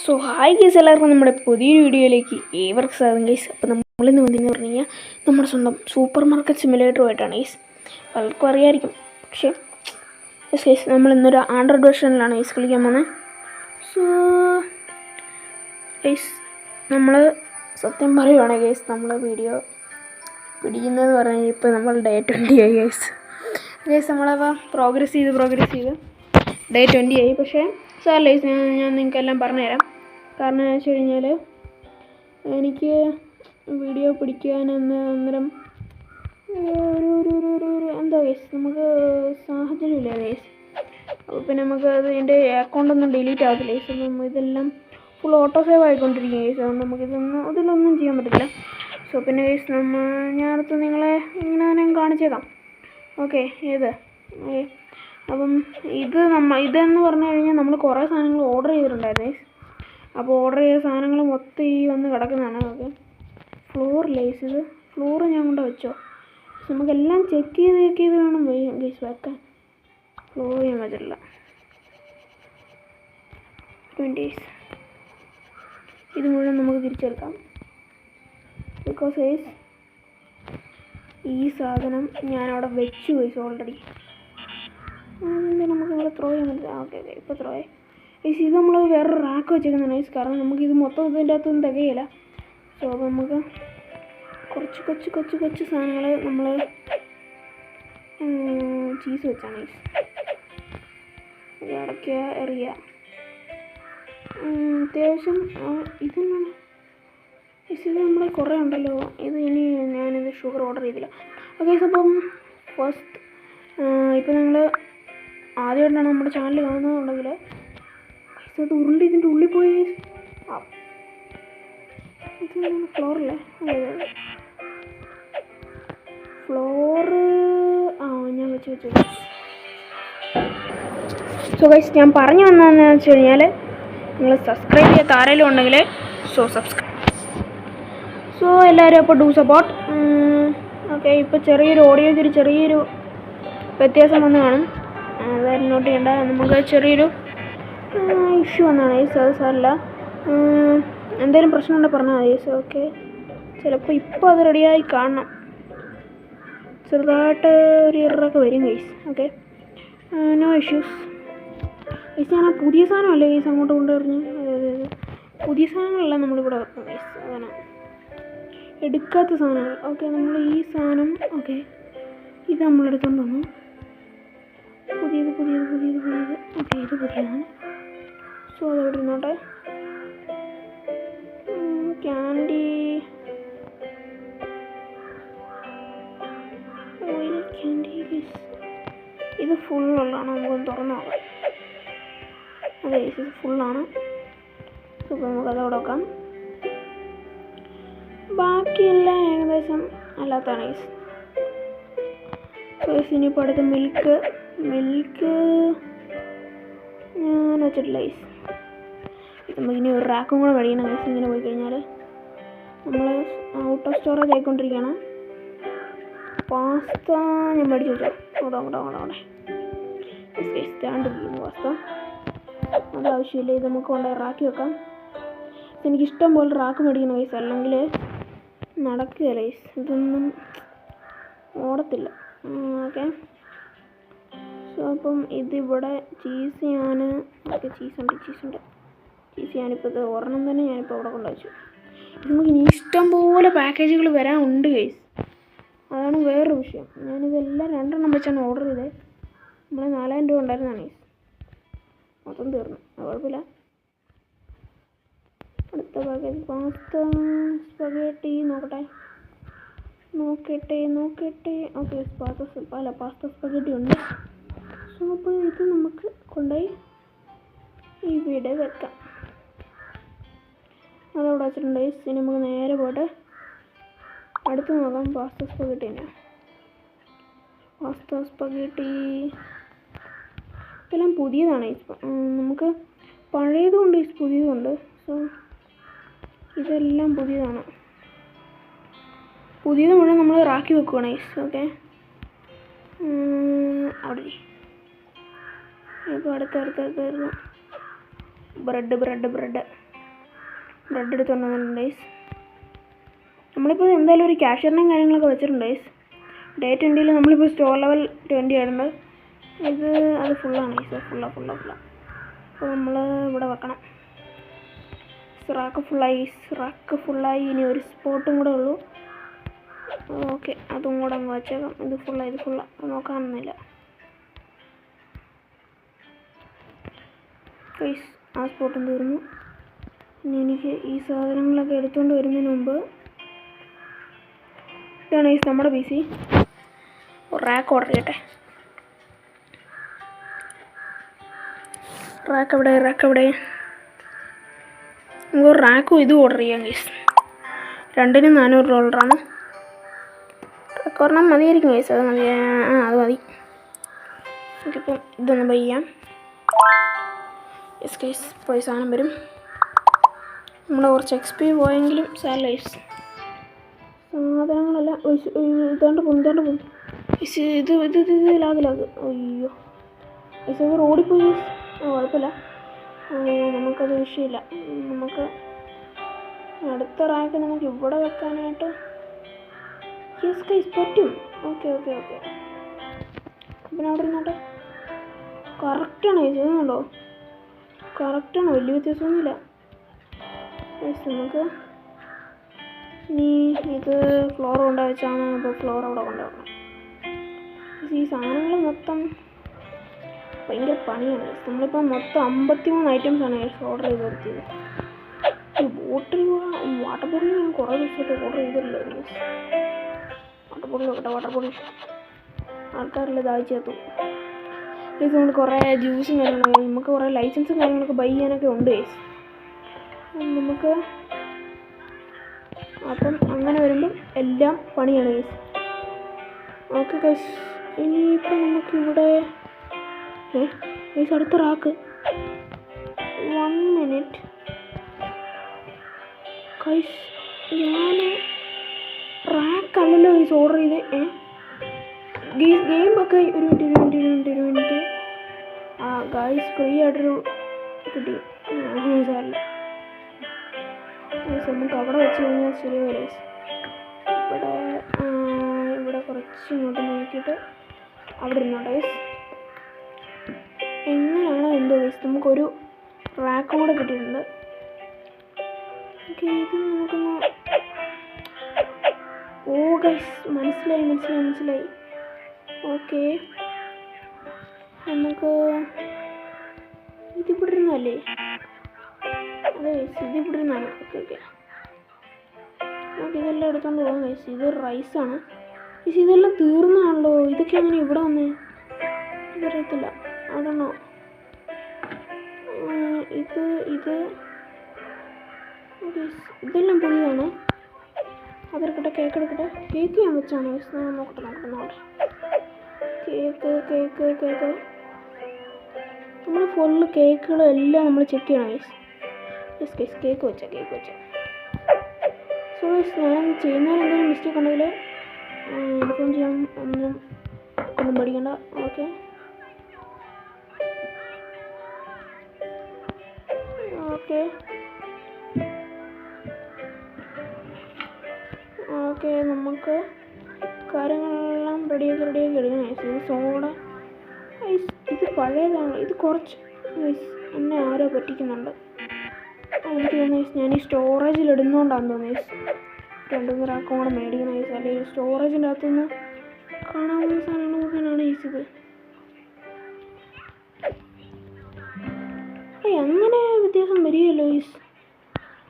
So hi guys, എല്ലാവർക്കും നമ്മുടെ പുതിയൊരു വീഡിയോയിലേക്ക് ഏവർക്കും സ്വാഗതം ഗൈസ്. അപ്പോൾ നമ്മളിന്ന് വന്നതെന്ന് പറഞ്ഞു കഴിഞ്ഞാൽ നമ്മുടെ സ്വന്തം സൂപ്പർ മാർക്കറ്റ് സിമുലേറ്ററുമായിട്ടാണ് ഗൈസ്. പലർക്കും അറിയാമായിരിക്കും, പക്ഷേ ഗൈസ് നമ്മളിന്നൊരു ആൻഡ്രോയിഡ് വെർഷനിലാണ് ഗൈസ് കളിക്കാൻ പോകുന്നത്. സോ ഗൈസ് നമ്മൾ സത്യം പറയുവാണെങ്കിൽ ഗൈസ് നമ്മൾ വീഡിയോ പിടിക്കുന്നതെന്ന് പറഞ്ഞാൽ ഇപ്പോൾ നമ്മൾ ഡേ 20 ആയി ഗൈസ്. നമ്മളപ്പോൾ പ്രോഗ്രസ് ചെയ്ത് ഡേ 20 ആയി. പക്ഷേ സാർ ഗൈസ് ഞാൻ നിങ്ങൾക്കെല്ലാം പറഞ്ഞുതരാം. കാരണം എന്ന് വെച്ച് കഴിഞ്ഞാൽ എനിക്ക് വീഡിയോ പിടിക്കാൻ അന്നേരം ഒരു എന്താ ഗൈസ് നമുക്ക് സാഹചര്യമില്ല ഗൈസ്. അപ്പോൾ പിന്നെ നമുക്ക് എൻ്റെ അക്കൗണ്ടൊന്നും ഡിലീറ്റ് ആകത്തില്ല ഗൈസ്. അപ്പം ഇതെല്ലാം ഫുൾ ഓട്ടോ സേവ് ആയിക്കൊണ്ടിരിക്കും ഗൈസ്. അതുകൊണ്ട് അതിലൊന്നും ചെയ്യാൻ പറ്റത്തില്ല. സോ പിന്നെ ഗൈസ് ഞാൻ അടുത്ത് നിങ്ങളെ ഇങ്ങനെ തന്നെ കാണിച്ചേക്കാം. ഓക്കെ അപ്പം ഇതെന്ന് പറഞ്ഞു കഴിഞ്ഞാൽ നമ്മൾ കുറേ സാധനങ്ങൾ ഓർഡർ ചെയ്തിട്ടുണ്ടായിരുന്നു ഗൈസ്. അപ്പോൾ ഓർഡർ ചെയ്ത സാധനങ്ങൾ മൊത്തം ഈ വന്ന് കിടക്കുന്നതാണ്. നമുക്ക് ഫ്ലോറിലേസ് ഫ്ലോറ് ഞാൻ കൊണ്ട് വെച്ചോ. നമുക്കെല്ലാം ചെക്ക് ചെയ്ത് വേണം ഗൈസ് വെക്കാൻ. ഫ്ലോർ ചെയ്യാൻ പറ്റില്ല. 20 ഇത് മുഴുവൻ നമുക്ക് തിരിച്ചെടുക്കാം. ബിക്കോസ് ഗൈസ് ഈ സാധനം ഞാനവിടെ വെച്ചു ഗൈസ് ഓൾറെഡി. നമുക്ക് ഇവിടെ ത്രോ ചെയ്യാൻ പറ്റില്ല. ഓക്കെ ഇപ്പോൾ ത്രോ ആയി ഗൈസ്. ഇത് നമ്മൾ വേറൊരു റാക്ക് വെച്ചേക്കുന്നതാണ് ഗൈസ്. കാരണം നമുക്കിത് മൊത്തം ഇതിൻ്റെ അകത്തൊന്നും തികയില്ല. സോ അപ്പോൾ നമുക്ക് കുറച്ച് സാധനങ്ങൾ നമ്മൾ ചീസ് വെച്ചാണ് ഗൈസ്. ഇത് അടയ്ക്കുക, എറിയുക. അത്യാവശ്യം ഇതെന്നാണ് ഗൈസ്, ഇത് നമ്മൾ കുറേ ഉണ്ടല്ലോ. ഇനി ഞാനിത് ഷുഗർ ഓർഡർ ചെയ്തില്ല. ഓക്കെ അപ്പം ഫസ്റ്റ് ഇപ്പം നിങ്ങൾ ആദ്യമായിട്ടാണ് നമ്മുടെ ചാനൽ കാണുന്നതെന്നുണ്ടെങ്കിൽ അത് ഉരുളി ഇതിൻ്റെ ഉള്ളിൽ പോയി. ഇത് ഫ്ലോറല്ലേ? ഫ്ലോറ് ഞാൻ വെച്ച് സോ ഗൈസ് ഞാൻ പറഞ്ഞു വന്നതെന്ന് വെച്ച് കഴിഞ്ഞാൽ നിങ്ങൾ സബ്സ്ക്രൈബ് ചെയ്യാത്ത ആരെങ്കിലും ഉണ്ടെങ്കിൽ സോ എല്ലാവരും അപ്പോൾ ഡു സപ്പോർട്ട്. ഓക്കെ ഇപ്പോൾ ചെറിയൊരു വ്യത്യാസം വന്ന് കാണും. അതായത് നോട്ട് ചെയ്യേണ്ട. നമുക്ക് ചെറിയൊരു ഇഷ്യൂ വന്നാണ് ഗൈസ്. അത് സാരമില്ല. എന്തെങ്കിലും പ്രശ്നമുണ്ടെങ്കിൽ പറഞ്ഞാൽ മതി ഗൈസ്. ഓക്കെ ചിലപ്പോൾ ഇപ്പോൾ അത് റെഡിയായി കാണണം. ചെറുതായിട്ട് ഒരു എററൊക്കെ വരും guys. Okay no issues guys. ഞാൻ പുതിയ സാധനമല്ലേ ഗൈസ് അങ്ങോട്ട് കൊണ്ടുവരുന്നു. അതായത് പുതിയ സാധനങ്ങളെല്ലാം നമ്മളിവിടെ വെക്കും ഗൈസ്. അതാണ് എടുക്കാത്ത സാധനങ്ങൾ. ഓക്കെ നമ്മൾ ഈ സാധനം ഓക്കെ ഇത് നമ്മളെടുത്തോണ്ട് വന്നു. പുതിയത് ഓക്കെ ഇത് പുതിയതാണ്. സോ അതവിടെ ഇരുന്നോട്ടെ. ക്യാൻഡി ഓയിൽ ക്യാൻഡി ഇത് ഫുള്ളുള്ളതാണ്. നമുക്കൊന്ന് തുറന്നു നോക്കാം. അതെ ഇത് ഫുള്ളാണ്. സോ ഇപ്പോൾ നമുക്കതവിടെ വെക്കാം. ബാക്കിയെല്ലാം ഏകദേശം അല്ലാത്തതാണ് ഗൈസ്. സോ ഇനിയിപ്പോൾ അടുത്ത മിൽക്ക് ഞാൻ വെച്ചിട്ടില്ല ഗൈസ്. നമുക്കിനി ഒരു റാക്കും കൂടെ മേടിക്കണം ഗൈസ്. ഇങ്ങനെ പോയി കഴിഞ്ഞാൽ നമ്മൾ ഔട്ട് ഓഫ് സ്റ്റോറേജ് ആയിക്കൊണ്ടിരിക്കുകയാണ്. പാസ്ത ഞാൻ മേടിച്ച് വെച്ചോ. അവിടെ സ്റ്റാൻഡ് പാസ്ത അത് ആവശ്യമില്ല. ഇത് നമുക്ക് കൊണ്ടുപോയി റാക്കി വെക്കാം. എനിക്കിഷ്ടം പോലെ റാക്ക് മേടിക്കണം ഗൈസ്. അല്ലെങ്കിൽ നടക്കുകയില്ല ഗൈസ്. ഇതൊന്നും ഓടത്തില്ല. ഓക്കെ സോ അപ്പം ഇതിവിടെ ചീസ് ഞാനിപ്പോൾ ഇത് ഒരെണ്ണം തന്നെ ഞാനിപ്പോൾ അവിടെ കൊണ്ടുവച്ചു. നമുക്ക് ഇനി ഇഷ്ടം പോലെ പാക്കേജുകൾ വരാൻ ഉണ്ട് ഗൈസ്. അതാണ് വേറൊരു വിഷയം. ഞാനിതെല്ലാം 2 എണ്ണം വെച്ചാണ് ഓർഡർ ചെയ്തത്. നമ്മളെ 4000 രൂപ ഉണ്ടായിരുന്നതാണ് ഗൈസ്. മൊത്തം തീർന്നു. കുഴപ്പമില്ല. അടുത്ത പാക്കേജ് പാസ്ത സ്പഗേട്ടി നോക്കട്ടെ. ഓക്കെ പാസ്ത സ്പഗേട്ടി ഉണ്ട്. സോ അപ്പോൾ ഇത് നമുക്ക് കൊണ്ടുപോയി ഇവിടെ വെക്കാം. അതവിടെ വെച്ചിട്ടുണ്ട്. ഇനി നമുക്ക് നേരെ പോയിട്ട് അടുത്ത് നോക്കാം. പാസ്ത സ്പഗേട്ടി ഇതെല്ലാം പുതിയതാണ്. നമുക്ക് പഴയതുമുണ്ട് പുതിയതുമുണ്ട്. സോ ഇതെല്ലാം പുതിയതാണ്. പുതിയത് മുഴുവൻ നമ്മൾ റാക്കി വെക്കുവാണ് ഗൈസ്. ഓക്കെ അവിടെ ഇപ്പോൾ അടുത്ത ബ്രെഡ് ബ്രെഡ് എടുത്തുകൊണ്ട് വന്നിട്ടുണ്ട് ഗൈസ്. നമ്മളിപ്പോൾ എന്തായാലും ഒരു ക്യാഷ്യറിനെയും കാര്യങ്ങളൊക്കെ വെച്ചിട്ടുണ്ട് ഗൈസ്. ഡേ 20 നമ്മളിപ്പോൾ സ്റ്റോർ ലെവൽ 20 ആയിട്ടുണ്ട്. അത് ഫുള്ളാണ് ഗൈസ്, ഫുള്ളാണ്. അപ്പോൾ നമ്മൾ ഇവിടെ വെക്കണം. റാക്ക് ഫുള്ളായി. ഇനി ഒരു സ്പോട്ടും കൂടെ ഉള്ളൂ. ഓക്കെ, അതും കൂടെ അങ്ങ് വെച്ചേക്കാം. ഇത് ഫുള്ളാണ്, നോക്കാനൊന്നുമില്ല ഗൈസ്. ആ സ്പോട്ടും തീർന്നു. ഇനി എനിക്ക് ഈ സാധനങ്ങളൊക്കെ എടുത്തുകൊണ്ട് വരുന്നതിന് മുമ്പ് ഇതാണ് ഗൈസ് നമ്മുടെ PC. റാക്ക് ഓർഡർ ചെയ്യട്ടെ. റാക്ക് എവിടെ? നമുക്ക് റാക്കും ഇതും ഓർഡർ ചെയ്യാം ഗൈസ്. രണ്ടിനും $400. ഒരെണ്ണം മതിയായിരിക്കും ഗൈസ്. അത് മതി. നമുക്കിപ്പം ഇതൊന്ന് ബൈ ചെയ്യാം. യെസ് ഗൈസ്, പോയി സാധനം വരും. നമ്മുടെ കുറച്ച് XP പോയെങ്കിലും സാരമില്ല ഗൈസ്. സാധനങ്ങളെല്ലാം ഇതാണ്ട് പോകും. ഇത് ലാഗ്. അയ്യോ ഗൈസ്, അത് ഓടിപ്പോയി ഗൈസ്. കുഴപ്പമില്ല, നമുക്കത് വിഷയമില്ല. നമുക്ക് അടുത്ത റാക്ക് നമുക്ക് ഇവിടെ വെക്കാനായിട്ട് യെസ് ഗൈസ് പറ്റും. ഓക്കെ. പിന്നെ അവിടെ ഇരുന്നോട്ടെ. കറക്റ്റാണ് ഗൈസ്, ഇതുണ്ടോ? കറക്റ്റാണ്, വലിയ വ്യത്യാസമൊന്നുമില്ല ഗൈസ്. നമുക്ക് ഇനി ഇത് ഫ്ലോർ കൊണ്ടുപോയി വെച്ചാണ്. ഇപ്പോൾ ഫ്ലോർ അവിടെ കൊണ്ടുപോകണം. ഈ സാധനങ്ങൾ മൊത്തം ഭയങ്കര പണിയാണ് ഗൈസ്. നമ്മളിപ്പോൾ മൊത്തം 53 ഐറ്റംസാണ് ഗൈസ് ഓർഡർ ചെയ്ത് കൊടുത്തത്. ഈ വാട്ടർ ബോട്ടിൽ ഞാൻ കുറേ ദിവസമായിട്ട് ഓർഡർ ചെയ്തിട്ടില്ലായിരുന്നു ഗൈസ്. വാട്ടർ ബോട്ടിൽ ആൾക്കാരെല്ലാം ദാഹിച്ചെത്തും ഗൈസ്. നമ്മൾ കുറേ ജ്യൂസും കാര്യങ്ങളൊക്കെ, നമുക്ക് കുറേ ലൈസൻസും കാര്യങ്ങളൊക്കെ ബൈ ചെയ്യാനൊക്കെ ഉണ്ട് ഗൈസ്. നമുക്ക് അപ്പം അങ്ങനെ വരുമ്പം എല്ലാം പണിയാണ് ഗൈസ്. ഓക്കെ ഗൈസ്, ഇനിയിപ്പോൾ നമുക്കിവിടെ ഗൈസ് അടുത്ത റാക്ക് 1 മിനിറ്റ് ഗൈസ്. ഞാൻ റാക്കല്ലല്ലോ ഗൈസ് ഓർഡർ ചെയ്ത്. ഗെയിം ഒക്കെ ഒരു മിനിറ്റ്. ഗൈസ് ഫ്രീ ആയിട്ടൊരു കിട്ടി. സാറില്ല ഗൈസ്, നമുക്ക് അവിടെ വെച്ച് കഴിഞ്ഞാൽ ശരിയാവില്ല ഗൈസ്. ഇവിടെ കുറച്ച് ഇങ്ങോട്ട് നോക്കിയിട്ട് അവിടെ ഇരുന്നോട്ടെ ഗൈസ്. എങ്ങനെയാണോ എന്തോ ഗൈസ്, നമുക്കൊരു റാക്കും കൂടെ കിട്ടിയിട്ടുണ്ട്. ഓക്കെ, ഇത് നമുക്കൊന്ന് ഗൈസ് മനസ്സിലായി. ഓക്കെ, നമുക്ക് ഇതിവിടെ ഇരുന്നല്ലേ? അതെ ഗൈസ്, ഇതിവിടെ ഇരുന്നാണ്. ഓക്കെ, നമുക്ക് ഇതെല്ലാം എടുത്തോണ്ട് പോകാം ഗൈസ്. ഇത് റൈസാണ് ഗൈസ്. ഇതെല്ലാം തീർന്നാണല്ലോ. ഇതൊക്കെ അങ്ങനെ ഇവിടെ വന്നേ ഇതറിയത്തില്ല. അതാണോ ഇതെല്ലാം പുതിയതാണ്. അതെടുക്കട്ടെ, കേക്ക് എടുക്കട്ടെ. കേക്ക് ഞാൻ വെച്ചാണ് ഗൈസ്. നോക്കട്ടെ. കേക്ക് നമ്മൾ ഫുള്ള് കേക്കുകളും എല്ലാം നമ്മൾ ചെക്ക് ചെയ്യണം ഗൈസ്. ഗൈസ് കേക്ക് വെച്ച സോ ഗൈസ്, ഞാൻ ചെയ്യുന്നതിൽ എന്തെങ്കിലും മിസ്റ്റേക്ക് ഉണ്ടെങ്കിൽ ഇൻഫോം ചെയ്യാൻ ഒന്നും പഠിക്കണ്ട. ഓക്കെ, നമുക്ക് കാര്യങ്ങളെല്ലാം റെഡിയാക്കി എടുക്കണം ഗൈസ്. ഇത് സോഡ ഗൈസ്, ഇത് പഴയതാണ്. ഇത് കുറച്ച് ഗൈസ് എന്നെ ആരോ പറ്റിക്കുന്നുണ്ട്. എനിക്ക് തോന്നുന്നു ഗൈസ്, ഞാൻ ഈ സ്റ്റോറേജിൽ ഇടുന്നതുകൊണ്ടാണെന്ന് തോന്നുന്നു ഗൈസ്. 2-3 റാക്കും കൂടെ മേടിക്കണം ഗൈസ്. അല്ലെങ്കിൽ സ്റ്റോറേജിൻ്റെ അകത്തുനിന്ന് കാണാവുന്ന സാധനങ്ങൾ നോക്കാനാണ് ഗൈസ് ഇത്. അങ്ങനെ വ്യത്യാസം വരികയല്ലോ ഗൈസ്.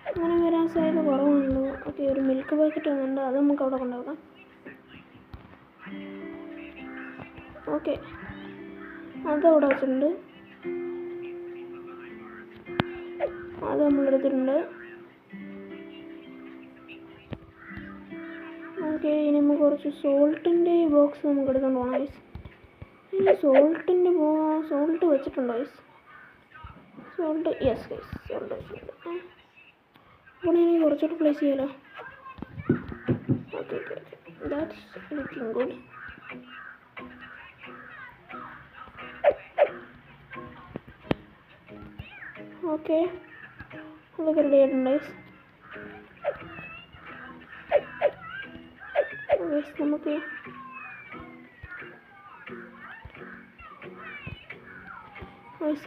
അങ്ങനെ വരാൻ സാധ്യത കുറവുണ്ട്. ഓക്കെ, ഒരു മിൽക്ക് പാക്കറ്റ് വന്നിട്ടുണ്ട്. അത് നമുക്ക് അവിടെ കൊണ്ടുവെക്കാം. ഓക്കെ, അതവിടെ വെച്ചിട്ടുണ്ട്. അത് നമ്മളെടുത്തിട്ടുണ്ട്. ഓക്കെ, ഇനി നമുക്ക് കുറച്ച് സോൾട്ടിൻ്റെ ബോക്സ് നമുക്ക് എടുത്തുകൊണ്ട് പോകണം ഗൈസ്. ഇനി സോൾട്ട് വെച്ചിട്ടുണ്ടോ guys? Salt yes guys, salt വെച്ചിട്ടുണ്ട്. അപ്പോൾ ഇനി കുറച്ചുകൂടെ പ്ലേസ് ചെയ്യാലോ. Okay, that's looking good. Okay, അതൊക്കെ റെഡി ആയിട്ടുണ്ട് ഗൈസ്. ഗൈസ് നമുക്ക്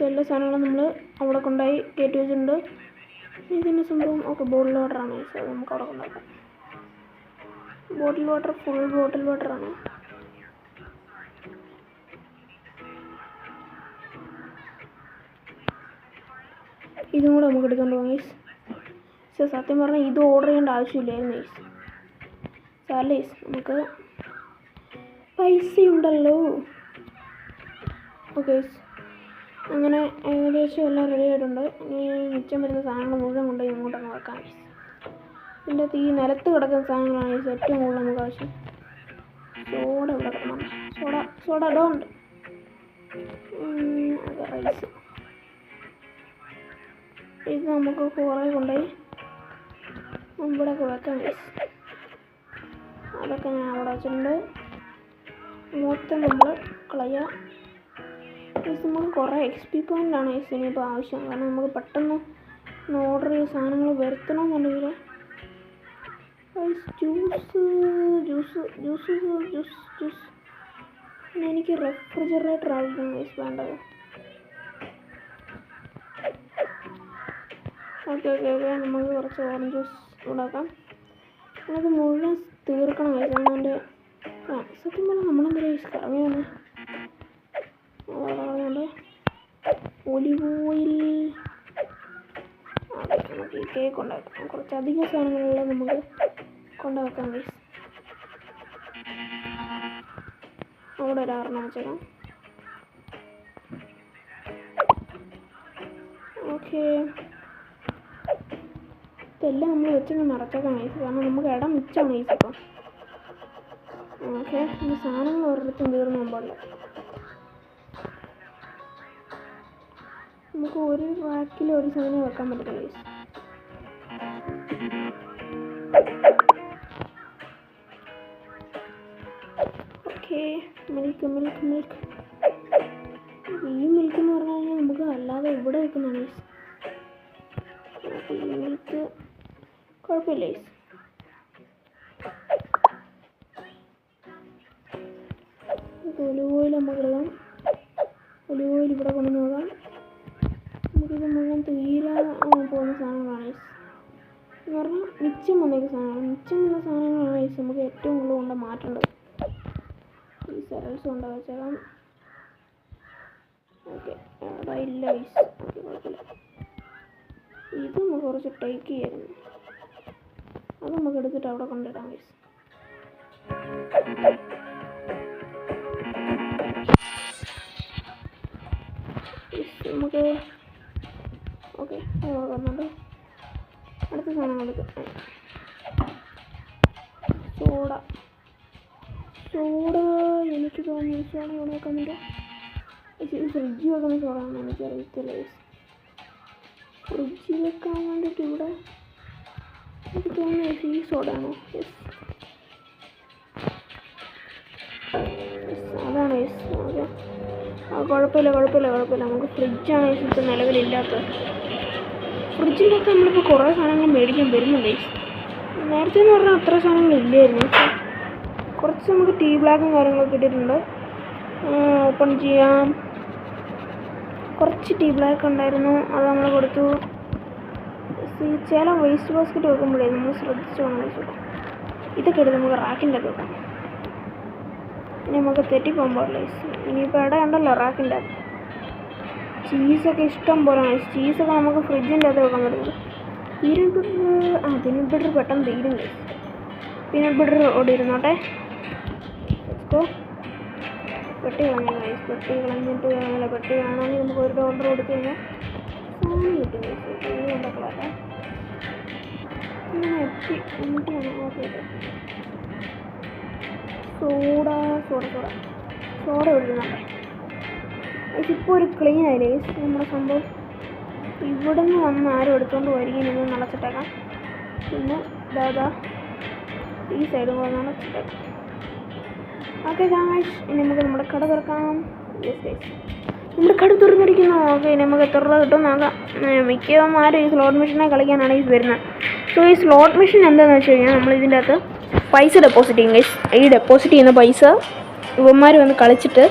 എല്ലാ സാധനങ്ങളും നമ്മൾ അവിടെ കൊണ്ടുപോയി കയറ്റി വെച്ചിട്ടുണ്ട്. ഇതിൻ്റെ സംഭവം ഓക്കെ ബോട്ടിൽ വാട്ടറാണ് ഗൈസ്, അത് നമുക്ക് അവിടെ കൊണ്ടുപോകാം. ബോട്ടിൽ വാട്ടർ ഫുൾ ബോട്ടിൽ വാട്ടറാണ്. ഇതും കൂടെ നമുക്ക് എടുത്തോണ്ട് പോകാം ഗൈസ്. പക്ഷേ സത്യം പറഞ്ഞാൽ ഇത് ഓർഡർ ചെയ്യേണ്ട ആവശ്യമില്ലായിരുന്നു ഗൈസ്. സാരമില്ല ഗൈസ്, നമുക്ക് പൈസയുണ്ടല്ലോ. ഓക്കെ ഗൈസ്, അങ്ങനെ ഏകദേശം എല്ലാം റെഡി ആയിട്ടുണ്ട്. ഇനി മിച്ചം വരുന്ന സാധനങ്ങൾ മുഴുവൻ കൊണ്ടുപോയി ഇങ്ങോട്ടങ്ങ് വെക്കാം ഗൈസ്. ഇതിൻ്റെ അകത്ത് ഈ നിലത്ത് കിടക്കുന്ന സാധനങ്ങളാണ് ഗൈസ് ഏറ്റവും കൂടുതൽ നമുക്ക് ആവശ്യം. സോഡ ഇവിടെ കിടക്കണം. സോഡ ഡോണ്ട് റൈസ് ഇത് നമുക്ക് കുറേ കൊണ്ടുപോയി ഇവിടെയൊക്കെ വെക്കാം ഗൈസ്. അതൊക്കെ ഞാൻ അവിടെ വെച്ചിട്ടുണ്ട്. മൊത്തം നമ്മൾ കളയുക ഗൈസ്. നമുക്ക് കുറേ XP പോയിൻ്റാണ് ഗൈസ് ഇനിയിപ്പോൾ ആവശ്യം. കാരണം നമുക്ക് പെട്ടെന്ന് ഓർഡർ ചെയ്ത സാധനങ്ങൾ വരുത്തണമെന്നുണ്ടെങ്കിൽ ജ്യൂസ് പിന്നെ എനിക്ക് റെഫ്രിജറേറ്റർ ആയിരിക്കും ഗൈസ് വേണ്ടത്. ഓക്കെ നമുക്ക് കുറച്ച് ഓറഞ്ച് ജ്യൂസ് ഉണ്ടാക്കാം. അത് മുഴുവൻ തീർക്കണം ഗൈസ്. അതിൻ്റെ സത്യം പറഞ്ഞാൽ നമ്മളെന്തായാലും ഗൈസ് കറങ്ങിയാണ്. അതുകൊണ്ട് ഒലിവ് ഓയിൽ നമുക്ക് ഈ കേക്ക് ഉണ്ടാക്കാം. കുറച്ചധികം സാധനങ്ങളിൽ നമുക്ക് കൊണ്ടുവെക്കാം ഗൈസ്. അവിടെ ഒരാറെണ്ണം വെച്ചേക്കാം. ഓക്കെ ഇതെല്ലാം നമ്മൾ വെച്ചൊന്ന് നിറച്ചേക്കാം ഗൈസ്. കാരണം നമുക്ക് ഇടം മിച്ചമാണ് ഗൈസ് ഇപ്പം. ഓക്കെ ഈ സാധനങ്ങൾ ഒരിടത്തും തീർന്നു പോകുമ്പോൾ നമുക്ക് ഒരു റാക്കിൽ ഒരു സാധനം വെക്കാൻ പറ്റില്ല ഗൈസ്. ഓക്കെ മിൽക്ക് ഈ മിൽക്ക് എന്ന് പറഞ്ഞു കഴിഞ്ഞാൽ നമുക്ക് അല്ലാതെ ഇവിടെ വെക്കുന്നതാണ് ഗൈസ്. ഈ മിൽക്ക് കുഴപ്പമില്ല ഗൈസ്. ഒലിവ് ഓയിൽ നമുക്ക് ഇടാം. ഒലിവ് ഓയിൽ ഇവിടെ കൊണ്ടു നോക്കാം. നമുക്കിത് മുഴുവൻ തീരാൻ പോകുന്ന സാധനങ്ങളാണ് ഗൈസ്. എന്ന് പറഞ്ഞാൽ മിച്ചം വന്നേക്കുന്ന സാധനമാണ്. മിച്ചം വന്ന സാധനങ്ങളാണ് ഗൈസ് നമുക്ക് ഏറ്റവും കൂടുതൽ കൊണ്ട് മാറ്റേണ്ടത്. ഈ സെറൽസ് കൊണ്ട് വെച്ചേക്കാം. ഓക്കെ അവിടെ ഇല്ല ഗൈസ്. ഓക്കെ കുഴപ്പമില്ല. ഇത് നമുക്ക് കുറച്ച് ടേക്ക് ചെയ്യായിരുന്നു. അത് നമുക്ക് എടുത്തിട്ട് അവിടെ കൊണ്ടിടാം ഗൈസ്. നമുക്ക് ഓക്കെ വന്നുണ്ട്. അടുത്ത സാധനം എടുക്കാം. സോഡ എനിക്ക് തോന്നുന്നു സോഡ ഇവിടെ വെക്കാൻ പറ്റും. ഫ്രിഡ്ജിൽ വെക്കുന്ന സോഡാണെന്ന് എനിക്കറിയത്തില്ല. ഫ്രിഡ്ജിൽ വെക്കാൻ വേണ്ടിയിട്ട് ഇവിടെ എനിക്ക് തോന്നുന്നു ഈ സോഡാണോ? അതാണ് ഓക്കെ കുഴപ്പമില്ല. നമുക്ക് ഫ്രിഡ്ജാണ് ഇപ്പം നിലവിലില്ലാത്തത്. ഫ്രിഡ്ജിൻ്റെ അകത്ത് നമ്മളിപ്പോൾ കുറേ സാധനങ്ങൾ മേടിക്കാൻ വരുന്നുണ്ട്. നേരത്തെ എന്ന് പറഞ്ഞാൽ അത്ര സാധനങ്ങളില്ലായിരുന്നു. കുറച്ച് നമുക്ക് ടീ ബ്ലാക്കും കാര്യങ്ങളൊക്കെ ഇട്ടിട്ടുണ്ട്. ഓപ്പൺ ചെയ്യാം. കുറച്ച് ടീ ബ്ലാക്ക് ഉണ്ടായിരുന്നു, അത് നമ്മൾ കൊടുത്തു. ചില വേസ്റ്റ് ബാസ്ക്കറ്റ് വെക്കുമ്പോഴേ നമ്മൾ ശ്രദ്ധിച്ചു വേണം വെച്ചോളാം. ഇതൊക്കെ എടുത്ത് നമുക്ക് റാക്കിൻ്റെ അകത്ത് വെക്കാം. ഇനി നമുക്ക് തെറ്റിപ്പോകാൻ പാടില്ല. ഇനിയിപ്പോൾ ഇടയുണ്ടല്ലോ റാക്കിൻ്റെ അകത്ത്. ചീസൊക്കെ ഇഷ്ടം പോലെയാണ്. ചീസൊക്കെ നമുക്ക് ഫ്രിഡ്ജിൻ്റെ അകത്ത് വെക്കാൻ പറ്റുന്നത്. പീനട്ട് ബട്ടർ പെട്ടെന്ന് തീരും. പീനട്ട് ബട്ടർ ഓടി ഇരുന്നോട്ടെ. പെട്ടി കളഞ്ഞിട്ട് പെട്ടി കാണാമെങ്കിൽ നമുക്ക് ഒരു ഓർഡർ കൊടുത്തു കഴിഞ്ഞാൽ സാധനം കിട്ടും. കൊണ്ടൊക്കെ ഇങ്ങനെ എത്തിയാണ്. ഓക്കെ സോഡ ഒഴിക്കുന്നുണ്ട്. ഇപ്പോൾ ഒരു ക്ലീൻ ആയില്ലേ നമ്മുടെ സംഭവം. ഇവിടെ നിന്ന് വന്ന് ആരും എടുത്തുകൊണ്ട് വരികയും നിന്ന് നടച്ചിട്ടേക്കാം. പിന്നെ ദാദാ ഈ സൈഡ് പോലെ നടച്ചിട്ടേക്കാം. ഓക്കെ ഗായ്സ്, ഇനി നമുക്ക് നമ്മുടെ കട തുറക്കാം. നമ്മുടെ കട തുറന്നിരിക്കുന്നു. ഓക്കെ നമുക്ക് എത്ര രൂപ കിട്ടും നോക്കാം. മിക്കവാറും ഈ സ്ലോട്ട് മെഷീനെ കളിക്കാനാണ് ഈ വരുന്നത്. സോ ഈ സ്ലോട്ട് മെഷീൻ എന്താണെന്ന് വെച്ച് കഴിഞ്ഞാൽ നമ്മൾ ഇതിൻ്റെ അകത്ത് പൈസ ഡെപ്പോസിറ്റ് ചെയ്യും ഗൈസ്. ഈ ഡെപ്പോസിറ്റ് ചെയ്യുന്ന പൈസ ഇവന്മാർ വന്ന് കളിച്ചിട്ട്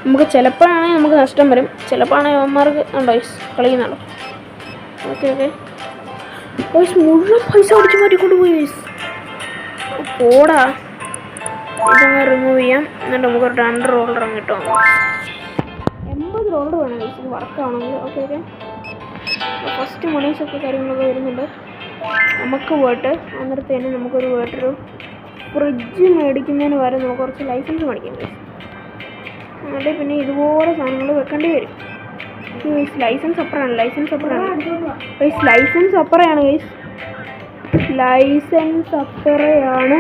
നമുക്ക് ചിലപ്പോഴാണെങ്കിൽ നമുക്ക് നഷ്ടം വരും, ചിലപ്പോഴാണെങ്കിൽ ഇവന്മാർക്ക് ഉണ്ടോ ഗൈസ് കളിക്കുന്നുണ്ടോ. ഓക്കെ ഓക്കെ ഗൈസ് മുഴുവൻ പൈസ അടിച്ച് മാറ്റിക്കൊണ്ട് പോയി ഗൈസ്. പോടാ, ഇതങ്ങ് റിമൂവ് ചെയ്യാം. എന്നിട്ട് നമുക്ക് ഒരു 2 റോളർ അങ്ങ് കിട്ടും. 80 റോളർ വേണം ഗൈസ് ഇത് വർക്കാണെങ്കിൽ. ഓക്കെ ഓക്കെ ഫസ്റ്റ് മണീസൊക്കെ കാര്യങ്ങളൊക്കെ വരുന്നുണ്ട്. നമുക്ക് പോയിട്ട് അന്നേരത്തെ തന്നെ നമുക്കൊരു വേറൊരു ഫ്രിഡ്ജ് മേടിക്കുന്നതിന് വരെ നമുക്ക് കുറച്ച് ലൈസൻസ് മേടിക്കാം ഗൈസ്. എന്നിട്ട് പിന്നെ ഇതുപോലെ സാധനങ്ങൾ വെക്കേണ്ടി വരും. ലൈസൻസ് അപ്പുറമാണ് ഗൈസ്. ലൈസൻസ് അപ്പുറയാണ് ഗൈസ്. ലൈസൻസ് അപ്പുറയാണ്.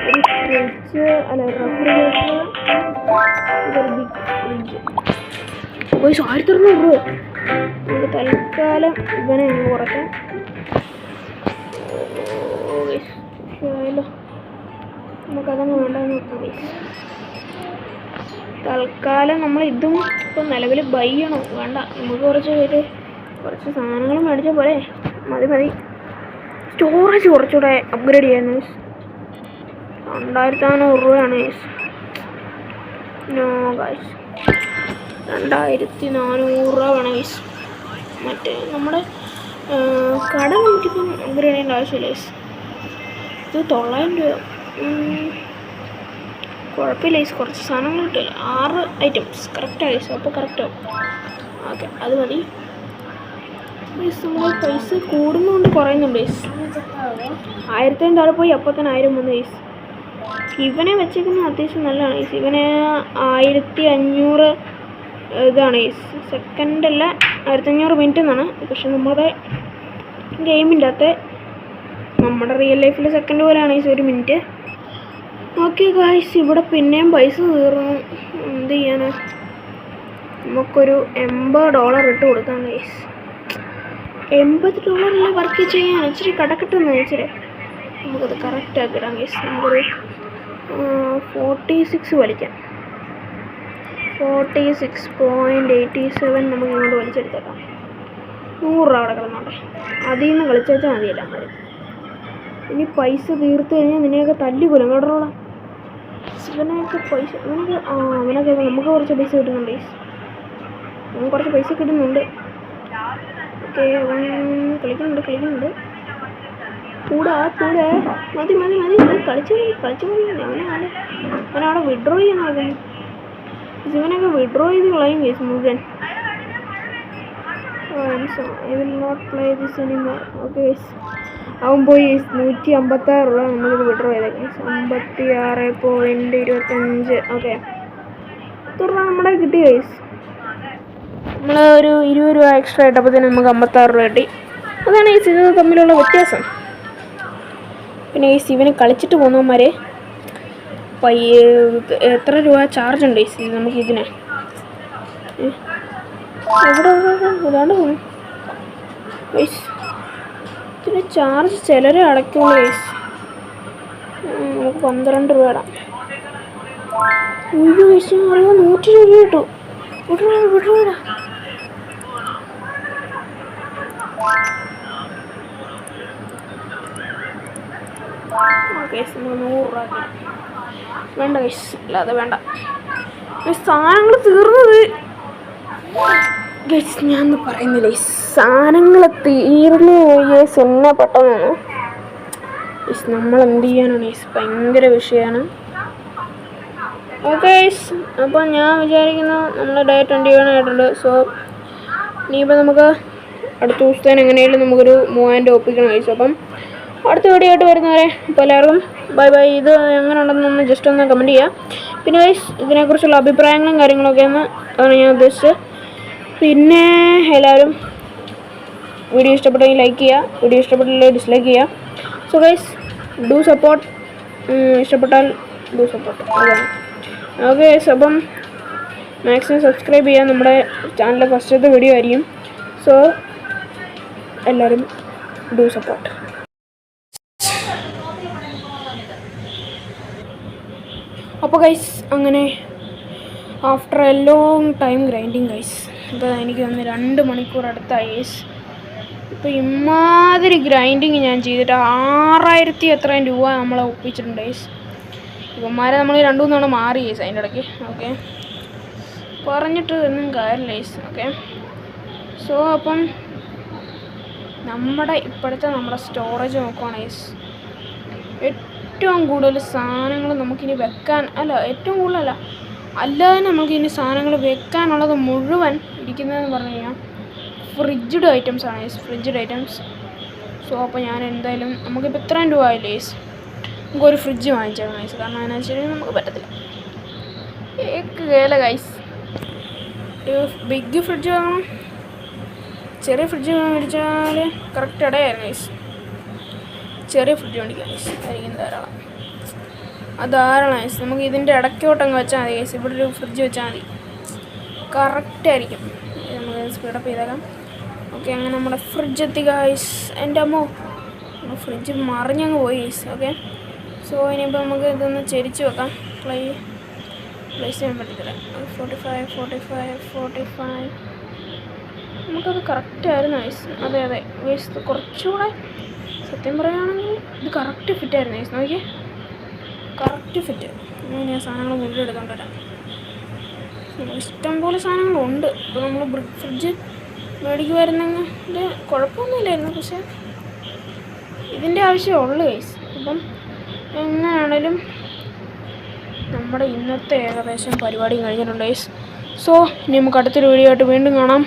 ഒരു ഫ്രിഡ്ജ് അല്ല റെഫ്രിജറേറ്റർ, ഇതൊരു ബിഗ് ഫ്രിഡ്ജ് ഗൈസ്. 1600 രൂപ. നമുക്ക് തൽക്കാലം ഇവനെ അങ്ങ് കുറയ്ക്കാം. നമുക്കതങ്ങ് വേണ്ടെന്ന് നോക്കാം ഗൈസ്. തൽക്കാലം നമ്മൾ ഇതും ഇപ്പം നിലവിൽ ബൈ ചെയ്യണോ വേണ്ട, നമുക്ക് കുറച്ച് സാധനങ്ങൾ മേടിച്ചാൽ പോലെ മതി. സ്റ്റോറേജ് കുറച്ചുകൂടെ അപ്ഗ്രേഡ് ചെയ്യാന്ന്. 2400 രൂപയാണ് ഗൈസ്. നോ ഗൈസ് 2400 രൂപ വേണം ഗൈസ്. മറ്റേ നമ്മുടെ കട നമുക്കിപ്പം അപ്ഗ്രേഡ് ചെയ്യേണ്ട ആവശ്യമില്ല ഗൈസ്. ഇത് 900 രൂപ. കുഴപ്പമില്ല ഗൈസ്, കുറച്ച് സാധനങ്ങൾ കിട്ടില്ല. 6 ഐറ്റംസ് കറക്റ്റാണ് ഗൈസ്. അപ്പോൾ കറക്റ്റാവും. ഓക്കെ അത് മതി ഗൈസ്. നമ്മൾ പൈസ കൂടുന്നതുകൊണ്ട് കുറയുന്നുണ്ട് ഗൈസ്. 1000 താഴെ പോയി അപ്പോൾ തന്നെ 1000 വന്നു ഗൈസ്. ഇവനെ വെച്ചേക്കുന്നത് അത്യാവശ്യം നല്ലതാണ് ഗൈസ്. ഇവന് 1500 ഇതാണ് ഗൈസ്. സെക്കൻഡല്ല 1500 മിനിറ്റ് എന്നാണ്. പക്ഷെ നമ്മുടെ ഗെയിമിൻ്റെ അകത്ത് നമ്മുടെ റിയൽ ലൈഫിലെ സെക്കൻഡ് പോലെയാണ് ഗൈസ് 1 മിനിറ്റ്. ഓക്കെ ഗൈസ് ഇവിടെ പിന്നെയും പൈസ തീർന്നു. എന്ത് ചെയ്യാനാ, നമുക്കൊരു $80 ഇട്ട് കൊടുക്കാം ഗൈസ്. $80 വർക്ക് ചെയ്യാൻ ഇച്ചിരി കടക്കിട്ടുന്നു ഇച്ചിരി. നമുക്കത് കറക്റ്റാക്കി ഇടാം ഗൈസ്. നമുക്കൊരു 46 വലിക്കാം. 46.87 നമുക്ക് ഇങ്ങോട്ട് വലിച്ചെടുത്തേക്കാം. 100 രൂപ അവിടെ കിടന്നോട്ടെ. അതിൽ നിന്ന് കളിച്ചാൽ മതിയല്ല അമ്മ. ഇനി പൈസ തീർത്ത് കഴിഞ്ഞാൽ നിന്നെയൊക്കെ തല്ലിക്കൊല്ലും കേട്ടോളാം. ഇവനൊക്കെ പൈസ അവനൊക്കെ നമുക്ക് കുറച്ച് പൈസ കിട്ടുന്നുണ്ട് ഗൈസ്. അവൻ കുറച്ച് പൈസ കിട്ടുന്നുണ്ട്. ഓക്കെ അവൻ കളിക്കുന്നുണ്ട്. കൂടെ മതി കളിച്ചു അവനവിടെ വിഡ്രോ ചെയ്യാൻ നോക്കുന്നു. ഇവനൊക്കെ വിഡ്രോ ചെയ്ത് കളയും ഗൈസ് മുഴുവൻ. I will not play this anymore. Okay guys അവൻ പോയി 156 രൂപ നമ്മളിത് വിഡ്രോ ചെയ്തേക്കാം. 56.25. ഓക്കെ തുറന്ന നമ്മുടെ കിട്ടി ഗൈസ്. നമ്മൾ ഒരു 20 രൂപ എക്സ്ട്രാ ഇട്ടപ്പോൾ തന്നെ നമുക്ക് 56 രൂപ കിട്ടി. അതാണ് ഈ ഇത് തമ്മിലുള്ള വ്യത്യാസം. പിന്നെ ഈ ഇവന് കളിച്ചിട്ട് പോകുന്നവന്മാരെ എത്ര രൂപ ചാർജ് ഉണ്ട് ഗൈസ് നമുക്ക് ഇതിനെ? എവിടെ ഇതാണ്ട് പോകണം ഗൈസ്. ഇതിന് ചാർജ് ചിലരെ അടയ്ക്കുള്ളൂ ഗൈസ്. നമുക്ക് 12 രൂപ ഇടാം. അയ്യോ ഗൈസ് അറിയാം 100 രൂപ കിട്ടും. വിടൂടാ ഗൈസ്. 100 രൂപ വേണ്ട ഗൈസ്, അല്ലാതെ വേണ്ട. സാധനങ്ങൾ തീർന്നത് ഗൈസ് ഞാൻ പറയുന്നില്ല. ഈ സാധനങ്ങൾ തീർന്നു ഗൈസ്. എന്നെ പെട്ടെന്നാണ് ഗൈസ്. നമ്മൾ എന്ത് ചെയ്യാനാണ് ഗൈസ്, ഭയങ്കര വിഷയമാണ്. ഓക്കെ ഗൈസ് അപ്പം ഞാൻ വിചാരിക്കുന്നു നമ്മൾ ഡേ 21 ആയിട്ടുണ്ട്. സോ ഇനിയിപ്പോൾ നമുക്ക് അടുത്ത ദിവസത്തേന് എങ്ങനെയായാലും നമുക്കൊരു 3000 ഒപ്പിക്കണം ഗൈസ്. അപ്പം അടുത്ത വീഡിയോ ആയിട്ട് വരുന്നവരെ അപ്പോൾ എല്ലാവർക്കും ബൈ. ഇത് എങ്ങനെ ഉണ്ടെന്നൊന്ന് ജസ്റ്റ് ഒന്ന് കമൻറ്റ് ചെയ്യുക. പിന്നെ ഗൈസ് ഇതിനെക്കുറിച്ചുള്ള അഭിപ്രായങ്ങളും കാര്യങ്ങളൊക്കെ ആണ് ഞാൻ ഉദ്ദേശിച്ചത്. പിന്നെ എല്ലാവരും വീഡിയോ ഇഷ്ടപ്പെട്ടെങ്കിൽ ലൈക്ക് ചെയ്യുക, വീഡിയോ ഇഷ്ടപ്പെട്ടില്ലെങ്കിൽ ഡിസ്ലൈക്ക് ചെയ്യുക. So guys do support. ഇഷ്ടപ്പെട്ടാൽ ഡു സപ്പോർട്ട് അതാണ്. ഓക്കെ ഗൈസ് അപ്പം മാക്സിമം സബ്സ്ക്രൈബ് ചെയ്യുക. നമ്മുടെ ചാനലിലെ ഫസ്റ്റത്തെ വീഡിയോ ആയിരിക്കും. സോ എല്ലാവരും ഡു സപ്പോർട്ട്. അപ്പോൾ ഗൈസ് അങ്ങനെ after A long time grinding guys ഇപ്പോൾ എനിക്ക് വന്ന് 2 മണിക്കൂർ അടുത്തായി ഗൈസ്. ഇപ്പോൾ ഇമാതിരി ഗ്രൈൻഡിങ് ഞാൻ ചെയ്തിട്ട് 6000 എത്രയും രൂപ നമ്മളെ ഒപ്പിച്ചിട്ടുണ്ട് ഗൈസ്. ഇവന്മാരെ നമ്മൾ 2-3 തവണ മാറി ഗൈസ് അതിൻ്റെ ഇടയ്ക്ക്. ഓക്കെ, പറഞ്ഞിട്ട് ഒന്നും കാര്യമില്ല ഗൈസ്. ഓക്കെ, സോ അപ്പം നമ്മുടെ സ്റ്റോറേജ് നോക്കുവാണ് ഗൈസ്. ഏറ്റവും കൂടുതൽ സാധനങ്ങൾ നമുക്കിനി വെക്കാൻ ഏറ്റവും കൂടുതലല്ല, അല്ലാതെ നമുക്കിനി സാധനങ്ങൾ വെക്കാനുള്ളത് മുഴുവൻ ഇരിക്കുന്നതെന്ന് പറഞ്ഞു കഴിഞ്ഞാൽ ഫ്രിഡ്ജ്ഡ് ഐറ്റംസ് ആണ് ഗൈസ്, ഫ്രിഡ്ജ്ഡ് ഐറ്റംസ്. സോ അപ്പോൾ ഞാൻ എന്തായാലും നമുക്കിപ്പോൾ ഇത്രയും രൂപ ആയില്ലേ ഗൈസ്, നമുക്കൊരു ഫ്രിഡ്ജ് വാങ്ങിച്ചേക്കാം ഗൈസ്. കാരണം അതിന് വെച്ചാൽ നമുക്ക് പറ്റത്തില്ല. കേല ഗൈസ്, ഒരു ബിഗ് ഫ്രിഡ്ജ് വാങ്ങണം. ചെറിയ ഫ്രിഡ്ജ് മേടിച്ചാൽ കറക്റ്റ് ഇടയായിരുന്നു ഗൈസ്. ചെറിയ ഫ്രിഡ്ജ് മേടിക്കാം ഗൈസ്, ആയിരിക്കും ധാരാളം ഗൈസ്. നമുക്ക് ഇതിൻ്റെ ഇടയ്ക്കോട്ടങ്ങ് വെച്ചാൽ മതി ഗൈസ്. ഇവിടെ ഒരു ഫ്രിഡ്ജ് വെച്ചാൽ മതി, കറക്റ്റായിരിക്കും. നമുക്ക് സ്പീഡപ്പ് ചെയ്തേക്കാം. ഓക്കെ, അങ്ങനെ നമ്മുടെ ഫ്രിഡ്ജ് എത്തി ഗൈസ്. എൻ്റെ അമ്മോ, ഫ്രിഡ്ജ് മറിഞ്ഞങ്ങ് പോയി ഗൈസ്. ഓക്കെ, സോ ഇനിയിപ്പോൾ നമുക്ക് ഇതൊന്ന് ചെരിച്ച് വെക്കാം. പ്ലേസ് ചെയ്യാൻ പറ്റത്തില്ല. 45 നമുക്കത് കറക്റ്റായിരുന്നു ഗൈസ്. അതെ ഗൈസ്, കുറച്ചുകൂടെ സത്യം പറയുകയാണെങ്കിൽ ഇത് കറക്റ്റ് ഫിറ്റായിരുന്നു ഗൈസ്. നോക്കിയേ, കറക്റ്റ് ഫിറ്റ്. ഞാൻ സാധനങ്ങൾ മുഴുവൻ എടുത്തോണ്ട് വരാം. ഇഷ്ടംപോലെ സാധനങ്ങളുണ്ട്. ഇപ്പോൾ നമ്മൾ ബ്രിക്ക് ഫ്രിഡ്ജ് മേടിക്കുമായിരുന്നെങ്കിൽ കുഴപ്പമൊന്നുമില്ലായിരുന്നു, പക്ഷേ ഇതിൻ്റെ ആവശ്യമുള്ളൂ ഗൈസ്. അപ്പം എങ്ങനെയാണേലും നമ്മുടെ ഇന്നത്തെ ഏകദേശം പരിപാടിയും കഴിഞ്ഞിട്ടുണ്ട് ഗൈസ്. സോ ഇനി നമുക്ക് അടുത്തൊരു വീഡിയോ ആയിട്ട് വീണ്ടും കാണാം.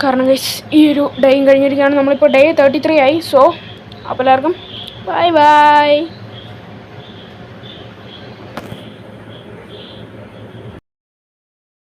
കാരണം ഗൈസ് ഈ ഒരു ഡേയും കഴിഞ്ഞിരിക്കുകയാണ്. നമ്മളിപ്പോൾ ഡേ 33 ആയി. സോ അപ്പോൾ എല്ലാവർക്കും ബൈ.